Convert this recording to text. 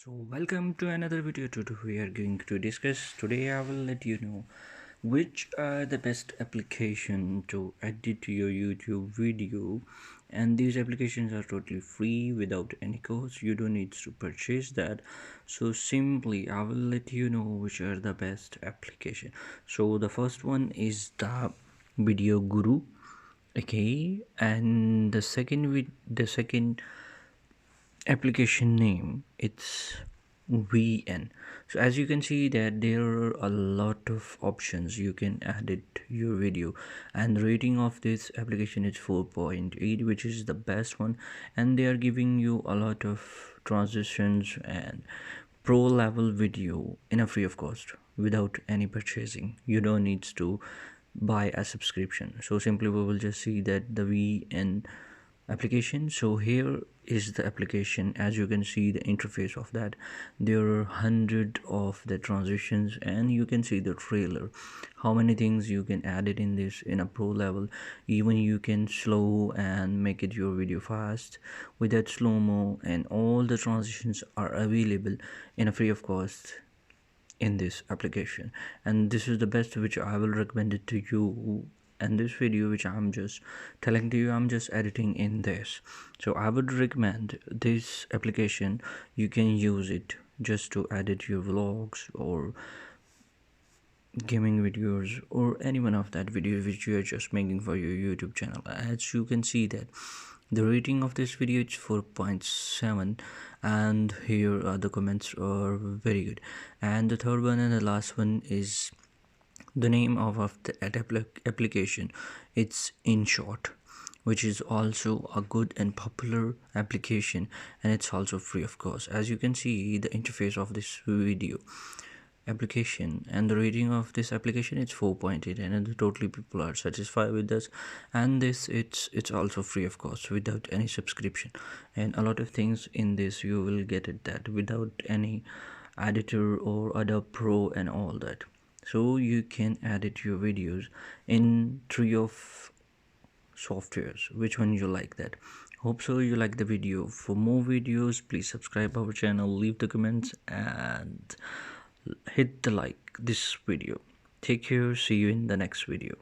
So welcome to another video tutorial. We are going to discuss today. I will let you know which are the best application to edit your YouTube video, and these applications are totally free without any cost. You don't need to purchase that. So simply I will let you know which are the best application. So the first one is the Video Guru, okay, and the second application name, it's VN. So as you can see that there are a lot of options you can edit your video, and the rating of this application is 4.8, which is the best one, and they are giving you a lot of transitions and pro level video in a free of cost without any purchasing. You don't need to buy a subscription. So simply we will just see that the VN application. So here is the application. As you can see the interface of that, there are hundred of the transitions, and you can see the trailer, how many things you can add it in this in a pro level. Even you can slow and make it your video fast with that slow-mo, and all the transitions are available in a free of cost in this application. And this is the best which I will recommend it to you. And this video which I'm just telling to you, I'm just editing in this. So I would recommend this application. You can use it just to edit your vlogs or gaming videos or any one of that video which you are just making for your YouTube channel. As you can see that the rating of this video is 4.7, and here the comments are very good. And the third one and the last one is the name of the application. It's InShot, which is also a good and popular application, and it's also free of course. As you can see the interface of this video application, and the rating of this application is 4.8, and the totally people are satisfied with this. And this it's also free of course without any subscription, and a lot of things in this you will get it that without any editor or Adobe Pro and all that. So you can edit your videos in 3 of softwares. Which one you like that? Hope so you like the video. For more videos, please subscribe our channel, leave the comments, and hit the like this video. Take care, see you in the next video.